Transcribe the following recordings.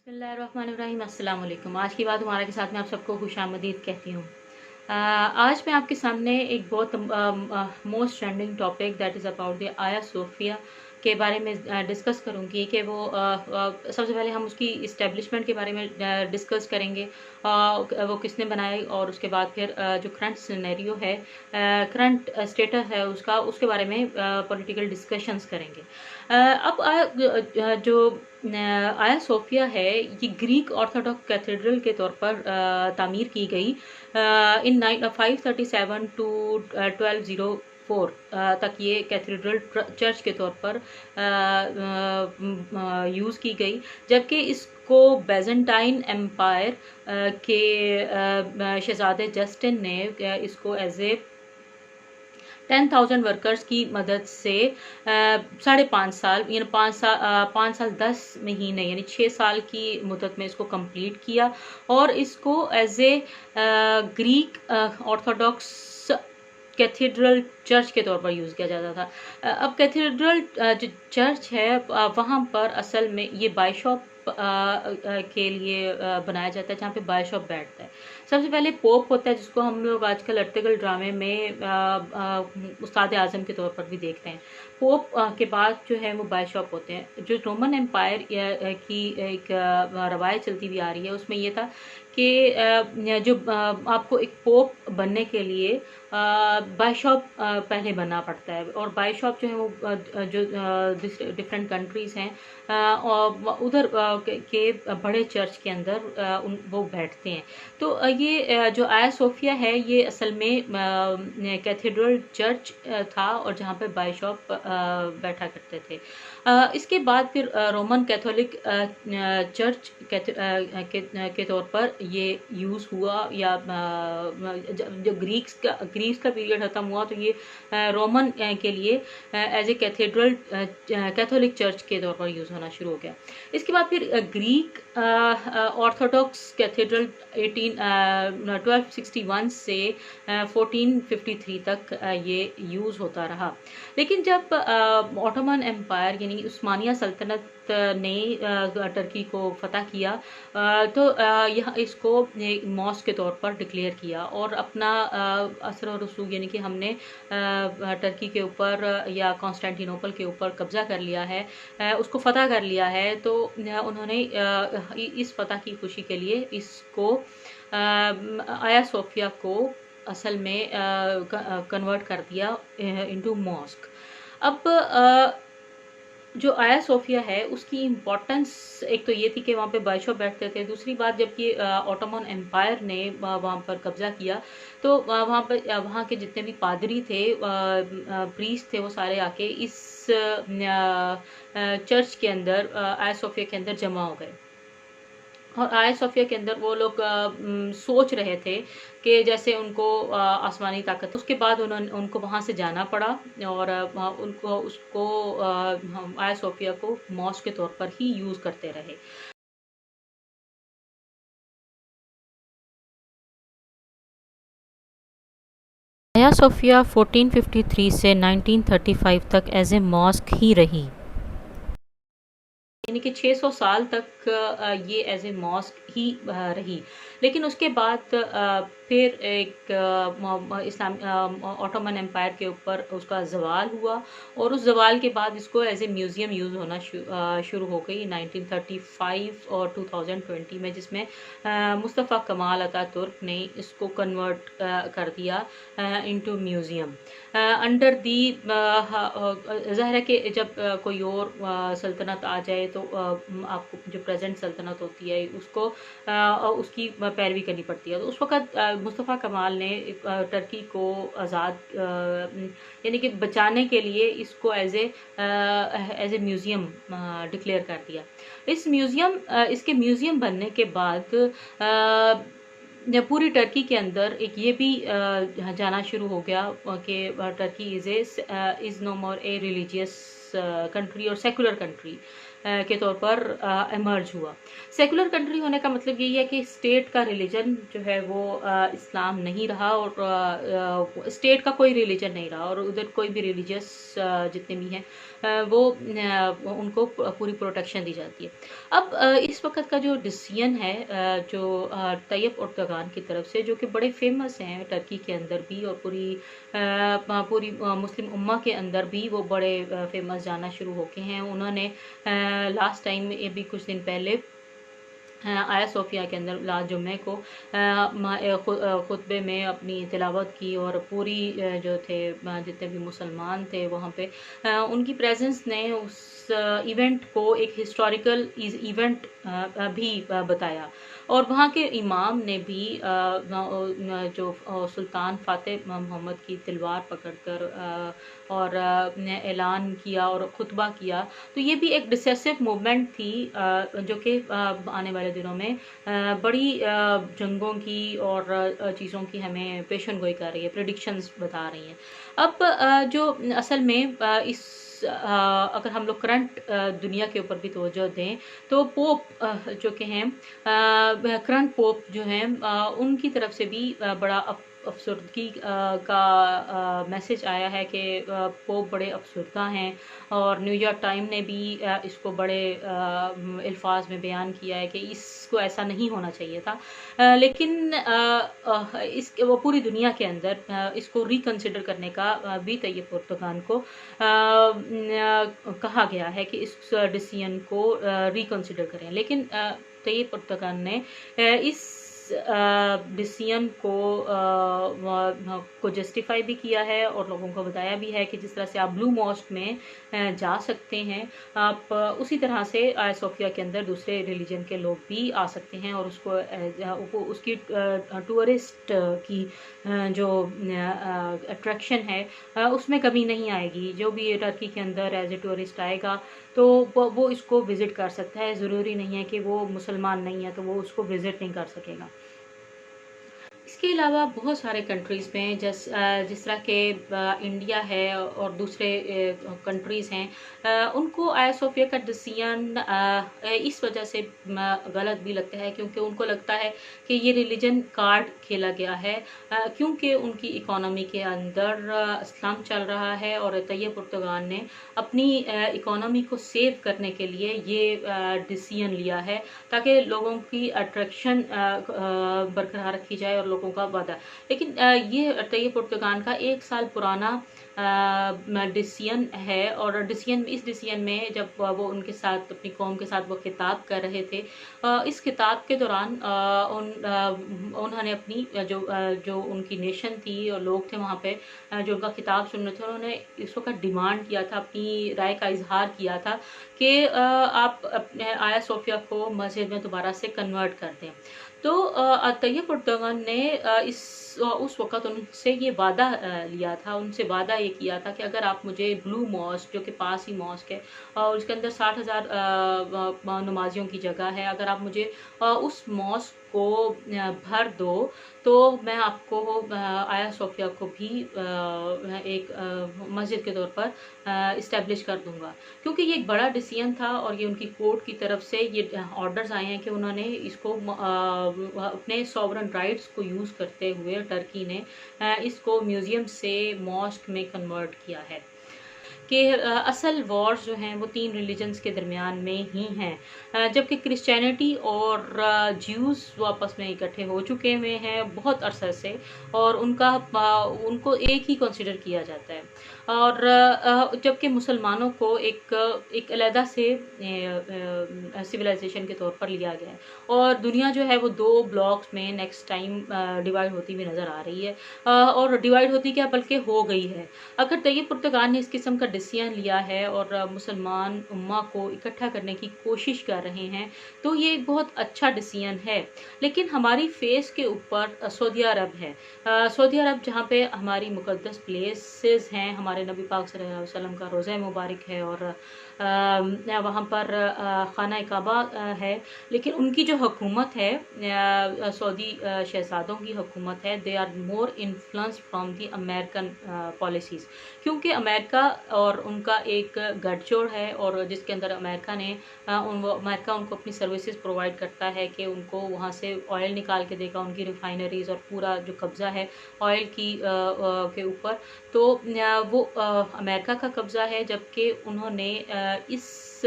बिस्मिल्लाहिर्रहमानिर्रहीम। अस्सलाम वालेकुम। आज की बात हमारा के साथ में आप सबको खुशामदीद कहती हूँ। आज मैं आपके सामने एक बहुत most trending topic that is about the आया सोफिया के बारे में डिस्कस करूँगी कि वो सबसे पहले हम उसकी इस्टेब्लिशमेंट के बारे में डिस्कस करेंगे। वो किसने बनाई और उसके बाद फिर जो करंट सिनेरियो है, करंट स्टेटस है उसका, उसके बारे में पॉलिटिकल डिस्कशंस करेंगे। जो आया सोफिया है, ये ग्रीक ऑर्थोडॉक्स कैथेड्रल के तौर पर तामीर की गई इन 537 टू 1204 तक। ये कैथेड्रल चर्च के तौर पर यूज़ की गई, जबकि इसको बेजेंटाइन एम्पायर के शहजादे जस्टिन ने इसको एज ए 10,000 वर्कर्स की मदद से 5.5 साल यानी 5 साल 10 महीने यानी 6 साल की मुद्दत में इसको कंप्लीट किया और इसको as a Greek Orthodox cathedral church के तौर पर यूज़ किया जाता था। अब कैथेड्रल जो चर्च है वहाँ पर असल में ये बाइशॉप के लिए बनाया जाता है, जहाँ पे बाइशॉप बैठता है। सबसे पहले पोप होता है, जिसको हम लोग आजकल अर्तुगरुल ड्रामे में उस्ताद आज़म के तौर पर भी देखते हैं। पोप के बाद जो है वो बाइशॉप होते हैं। जो रोमन एम्पायर की एक रवायत चलती हुई आ रही है, उसमें ये था कि जो आपको एक पोप बनने के लिए बाइशॉप पहले बनना पड़ता है, और बाइशॉप जो है वो जो डिफरेंट कंट्रीज़ हैं और उधर के बड़े चर्च के अंदर वो बैठते हैं। तो ये जो आया सोफिया है, ये असल में कैथेड्रल चर्च था और जहाँ पे बाइशॉप बैठा करते थे। इसके बाद फिर रोमन कैथोलिक चर्च के तौर पर ये यूज़ हुआ, या जो ग्रीक्स का पीरियड खत्म हुआ तो ये रोमन के लिए as a cathedral Catholic church के तौर पर यूज़ होना शुरू हो गया। इसके बाद फिर ग्रीक ऑर्थोडॉक्स कैथेड्रल 1261 से 1453 तक ये यूज़ होता रहा। लेकिन जब ऑटोमन एम्पायर यानी उस्मानिया सल्तनत ने टर्की को फतह किया तो यह इसको एक मॉस्क के तौर पर डिक्लेयर किया और अपना असर और रसूख यानी कि हमने टर्की के ऊपर या कॉन्स्टेंटिनोपल के ऊपर कब्जा कर लिया है, उसको फतह कर लिया है। तो उन्होंने इस फतह की खुशी के लिए इसको आया सोफिया को असल में कन्वर्ट कर दिया इनटू मॉस्क। अब जो आया सोफिया है उसकी इम्पोर्टेंस एक तो ये थी कि वहाँ पे बाइशॉप बैठते थे। दूसरी बात, जब कि ऑटोमन एम्पायर ने वहाँ पर कब्जा किया तो वहाँ के जितने भी पादरी थे, प्रीस्ट थे, वो सारे आके इस चर्च के अंदर आया सोफिया के अंदर जमा हो गए। और आया सोफिया के अंदर वो लोग सोच रहे थे कि जैसे उनको आसमानी ताकत, उसके बाद उनको वहाँ से जाना पड़ा और उनको उसको आया सोफिया को मॉस्क के तौर पर ही यूज़ करते रहे। आया सोफिया 1453 से 1935 तक एज ए मॉस्क ही रही, यानी कि 600 साल तक ये एज ए मॉस्क ही रही। लेकिन उसके बाद फिर एक ऑटोमन एम्पायर के ऊपर उसका ज़वाल हुआ और उस ज़वाल के बाद इसको एज ए म्यूज़ियम यूज़ होना शुरू हो गई 1935 और 2020 में, जिसमें मुस्तफ़ा कमाल अतातुर्क ने इसको कन्वर्ट कर दिया इनटू म्यूज़ियम अंडर दी। ज़ाहिर है कि जब कोई और सल्तनत आ जाए तो आपको जो प्रेजेंट सल्तनत होती है उसको उसकी पैरवी करनी पड़ती है। तो उस वक़्त मुस्तफ़ा कमाल ने टर्की को आज़ाद यानी कि बचाने के लिए इसको एज ए म्यूज़ियम डिक्लेयर कर दिया। इसके म्यूज़ियम बनने के बाद पूरी टर्की के अंदर एक ये भी जाना शुरू हो गया कि Turkey is no more a religious country और सेकुलर कंट्री के तौर पर इमर्ज हुआ। सेकुलर कंट्री होने का मतलब यही है कि स्टेट का रिलीजन जो है वो इस्लाम नहीं रहा, और स्टेट का कोई रिलीजन नहीं रहा, और उधर कोई भी रिलीजियस जितने भी हैं उनको पूरी प्रोटेक्शन दी जाती है। अब इस वक्त का जो डिसीजन है जो तैयब उर्दगान की तरफ से, जो कि बड़े फेमस हैं टर्की के अंदर भी, और पूरी मुस्लिम उम्मा के अंदर भी वो बड़े फेमस जाना शुरू हो गए हैं। उन्होंने लास्ट टाइम ये भी कुछ दिन पहले आया सोफिया के अंदर लास्ट जुम्मे को खुतबे में अपनी तिलावत की, और पूरी जो थे जितने भी मुसलमान थे वहाँ पे उनकी प्रेजेंस ने उस इवेंट को एक हिस्टोरिकल इवेंट भी बताया। और वहाँ के इमाम ने भी जो सुल्तान फातिह मोहम्मद की तलवार पकड़कर और ने ऐलान किया और खुतबा किया। तो ये भी एक डिसेसिव मूवमेंट थी जो कि आने वाले दिनों में बड़ी जंगों की और चीज़ों की हमें पेशन गोई कर रही है, प्रिडिक्शंस बता रही हैं। अब जो असल में अगर हम लोग करंट दुनिया के ऊपर भी तवज्जो दें, तो पोप जो कि हैं करंट पोप जो हैं उनकी तरफ से भी बड़ा अफसरदगी का मैसेज आया है कि पोप बड़े अफसरदा हैं, और न्यूयॉर्क टाइम ने भी इसको बड़े अल्फाज में बयान किया है कि इसको ऐसा नहीं होना चाहिए था। लेकिन इस वो पूरी दुनिया के अंदर इसको रिकंसिडर करने का भी तैयब उर्दगान को कहा गया है कि इस डिसीजन को रिकंसिडर करें। लेकिन तैयब उर्दगान ने इस डिसीजन को जस्टिफाई भी किया है, और लोगों को बताया भी है कि जिस तरह से आप ब्लू मॉस्क में जा सकते हैं, आप उसी तरह से आया सोफिया के अंदर दूसरे रिलीजन के लोग भी आ सकते हैं, और उसको उसकी टूरिस्ट की जो अट्रैक्शन है उसमें कमी नहीं आएगी। जो भी टर्की के अंदर एज ए टूरिस्ट आएगा तो वो इसको विज़िट कर सकता है। ज़रूरी नहीं है कि वो मुसलमान नहीं है तो वो उसको विज़िट नहीं कर सकेगा। इसके अलावा बहुत सारे कंट्रीज़ में जिस तरह के इंडिया है और दूसरे कंट्रीज़ हैं, उनको आया सोफिया का डिसीजन इस वजह से गलत भी लगता है, क्योंकि उनको लगता है कि ये रिलीजन कार्ड खेला गया है, क्योंकि उनकी इकोनॉमी के अंदर इस्लाम चल रहा है, और तैयब उर्दगान ने अपनी इकोनॉमी को सेव करने के लिए ये डिसीजन लिया है, ताकि लोगों की अट्रैक्शन बरकरार रखी जाए और लोगों का वादा। लेकिन ये तैयब उर्दगान का 1 साल पुराना डिसीजन है, और इस डिसीजन में जब वो उनके साथ अपनी कौम के साथ वो खिताब कर रहे थे, इस खिताब के दौरान उन्होंने अपनी जो उनकी नेशन थी और लोग थे वहाँ पे जो उनका खिताब सुन रहे थे, उन्होंने इस वक्त डिमांड किया था, अपनी राय का इजहार किया था कि आप अपने आया सोफिया को मस्जिद में दोबारा से कन्वर्ट कर दें। तो तैयब उर्दगान ने उस वक़्त उनसे ये वादा लिया था, उनसे वादा ये किया था कि अगर आप मुझे ब्लू मॉस्क, जो कि पास ही मॉस्क है और उसके अंदर 60,000 नमाजियों की जगह है, अगर आप मुझे उस मॉस्क को भर दो तो मैं आपको आया सोफिया को भी एक मस्जिद के तौर पर इस्टेब्लिश कर दूंगा। क्योंकि ये एक बड़ा डिसीजन था, और ये उनकी कोर्ट की तरफ से ये ऑर्डर्स आए हैं कि उन्होंने इसको अपने सॉवरन राइट्स को यूज़ करते हुए टर्की ने इसको म्यूज़ियम से मॉस्क में कन्वर्ट किया है। कि असल वॉर्स जो हैं वो 3 रिलीजन्स के दरमियान में ही हैं, जबकि क्रिश्चियनिटी और ज्यूज़ वो आपस में इकट्ठे हो चुके हुए हैं बहुत अरसे से, और उनको एक ही कंसिडर किया जाता है, और जबकि मुसलमानों को एक अलहदा से सिविलाइजेशन के तौर पर लिया गया है, और दुनिया जो है वो 2 ब्लॉक्स में नेक्स्ट टाइम डिवाइड होती हुई नज़र आ रही है, और डिवाइड होती क्या बल्कि हो गई है। अगर तैयब उर्दगान ने इस किस्म का डिसीजन लिया है और मुसलमान उम्मा को इकट्ठा करने की कोशिश कर रहे हैं, तो ये एक बहुत अच्छा डिसीजन है। लेकिन हमारी फेस के ऊपर सऊदी अरब है, सऊदी अरब जहाँ पे हमारी मुक़द्दस प्लेसेस हैं, हमारे नबी पाक सल्लल्लाहु अलैहि वसल्लम का रोज़ा मुबारक है, और वहाँ पर खाना काबा है। लेकिन उनकी जो हुकूमत है सऊदी शहजादों की हुकूमत है, they are more influenced from the American policies, क्योंकि अमेरिका और उनका एक गठजोड़ है, और जिसके अंदर अमेरिका ने अमेरिका उनको अपनी सर्विसेज प्रोवाइड करता है कि उनको वहाँ से ऑयल निकाल के देगा, उनकी रिफाइनरीज और पूरा जो कब्ज़ा है ऑयल की के ऊपर, तो वो अमेरिका का कब्ज़ा है, जबकि उन्होंने इस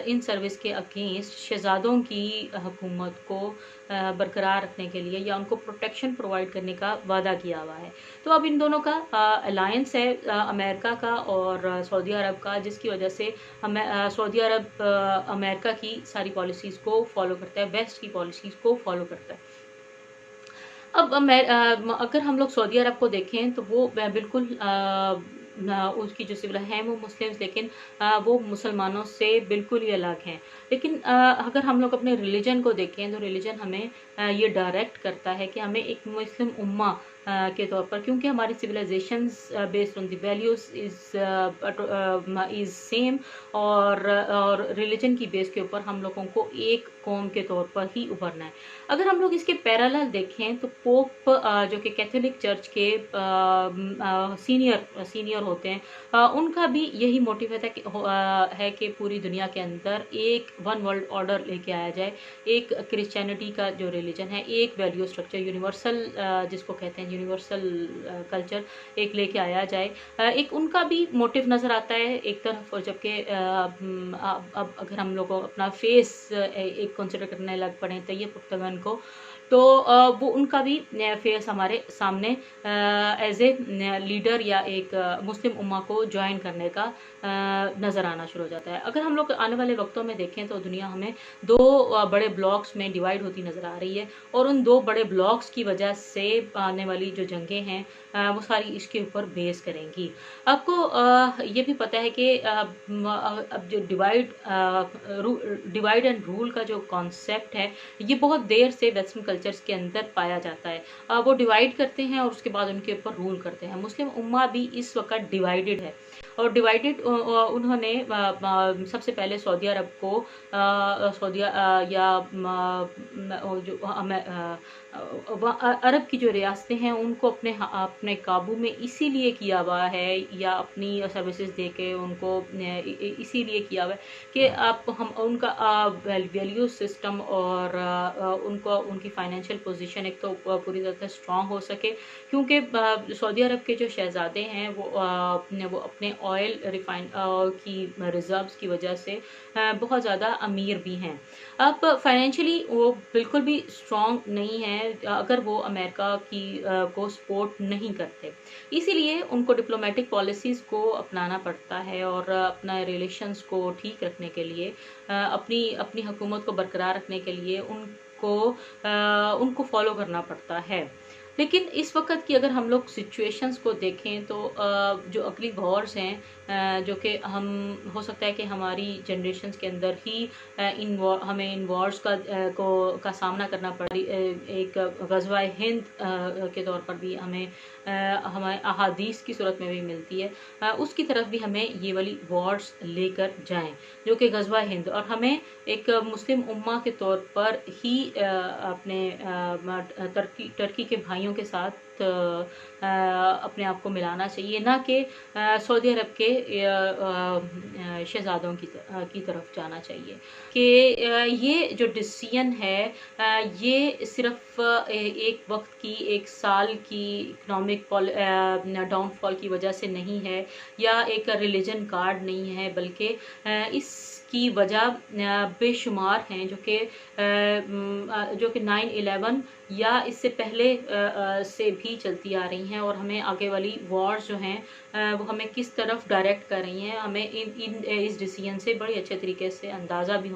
इन सर्विस के अगेंस्ट शहजादों की हुकूमत को बरकरार रखने के लिए या उनको प्रोटेक्शन प्रोवाइड करने का वादा किया हुआ है। तो अब इन दोनों का अलायंस है, अमेरिका का और सऊदी अरब का, जिसकी वजह से सऊदी अरब अमेरिका की सारी पॉलिसीज़ को फॉलो करता है, वेस्ट की पॉलिसीज़ को फॉलो करता है। अब अगर हम लोग सऊदी अरब को देखें तो वो बिल्कुल उसकी जो सिविल हैं वो मुस्लिम्स, लेकिन वो मुसलमानों से बिल्कुल ही अलग हैं। लेकिन अगर हम लोग अपने रिलीजन को देखें तो रिलीजन हमें ये डायरेक्ट करता है कि हमें एक मुस्लिम उम्मा के तौर पर, क्योंकि हमारी civilisations based on the values is same, और रिलीजन की बेस के ऊपर हम लोगों को एक कौम के तौर पर ही उभरना है। अगर हम लोग इसके पैरेलल देखें तो पोप जो कि कैथोलिक चर्च के सीनियर होते हैं, उनका भी यही मोटिव है कि पूरी दुनिया के अंदर एक वन वर्ल्ड ऑर्डर लेके आया जाए, एक क्रिश्चियनिटी का जो रिलीजन है, एक वैल्यू स्ट्रक्चर यूनिवर्सल जिसको कहते हैं यूनिवर्सल कल्चर एक लेके आया जाए। एक उनका भी मोटिव नज़र आता है एक तरफ, और जबकि अब अगर हम लोग अपना फेस एक कंसिडर करने लग पड़े तैयब पुख्तगन को, तो वो उनका भी फेस हमारे सामने एज ए लीडर या एक मुस्लिम उम्मा को ज्वाइन करने का नज़र आना शुरू हो जाता है। अगर हम लोग आने वाले वक्तों में देखें तो दुनिया हमें दो बड़े ब्लॉक्स में डिवाइड होती नज़र आ रही है, और उन दो बड़े ब्लॉक्स की वजह से आने वाली जो जंगें हैं वो सारी इसके ऊपर बेस करेंगी। आपको ये भी पता है कि अब जो डिवाइड एंड रूल का जो कॉन्सेप्ट है, ये बहुत देर से वेस्टर्न कल्चर्स के अंदर पाया जाता है। वो डिवाइड करते हैं और उसके बाद उनके ऊपर रूल करते हैं। मुस्लिम उम्मा भी इस वक्त डिवाइडेड है, और डिवाइडेड उन्होंने सबसे पहले सऊदी अरब को जो अरब की जो रियासतें हैं उनको अपने काबू में इसीलिए किया हुआ है, या अपनी सर्विसेज दे के उनको इसीलिए किया हुआ है कि हम उनका वैल्यू सिस्टम और उनकी फाइनेंशियल पोजीशन एक तो पूरी तरह से स्ट्रांग हो सके, क्योंकि सऊदी अरब के जो शहजादे हैं वो अपने ऑयल रिफाइन की रिजर्व्स की वजह से बहुत ज़्यादा अमीर भी हैं। अब फाइनेंशियली वो बिल्कुल भी स्ट्रांग नहीं है अगर वो अमेरिका को सपोर्ट नहीं करते, इसीलिए उनको डिप्लोमेटिक पॉलिसीज़ को अपनाना पड़ता है, और अपना रिलेशंस को ठीक रखने के लिए अपनी हुकूमत को बरकरार रखने के लिए उनको फॉलो करना पड़ता है। लेकिन इस वक्त की अगर हम लोग सिचुएशंस को देखें तो जो अगली वॉर्स हैं जो कि हम हो सकता है कि हमारी जनरेशन्स के अंदर ही हमें इन वॉर्स का सामना करना पड़े। एक ग़ज़वा हिंद के तौर पर भी हमें अहादीस की सूरत में भी मिलती है, उसकी तरफ भी हमें ये वाली वॉर्स लेकर जाएं जो कि ग़ज़वा हिंद, और हमें एक मुस्लिम उम्मा के तौर पर ही अपने टर्की के भाइयों के साथ अपने आप को मिलाना चाहिए, ना कि सऊदी अरब के शहजादों की तरफ जाना चाहिए। कि ये जो डिसीजन है ये सिर्फ एक वक्त की, एक साल की इकोनॉमिक डाउनफॉल की वजह से नहीं है, या एक रिलीजन कार्ड नहीं है, बल्कि इसकी वजह बेशुमार हैं जो कि 9/11 या इससे पहले से भी चलती आ रही हैं, और हमें आगे वाली वॉर्स जो हैं वो हमें किस तरफ डायरेक्ट कर रही हैं, हमें इस डिसीजन से बड़ी अच्छे तरीके से अंदाज़ा भी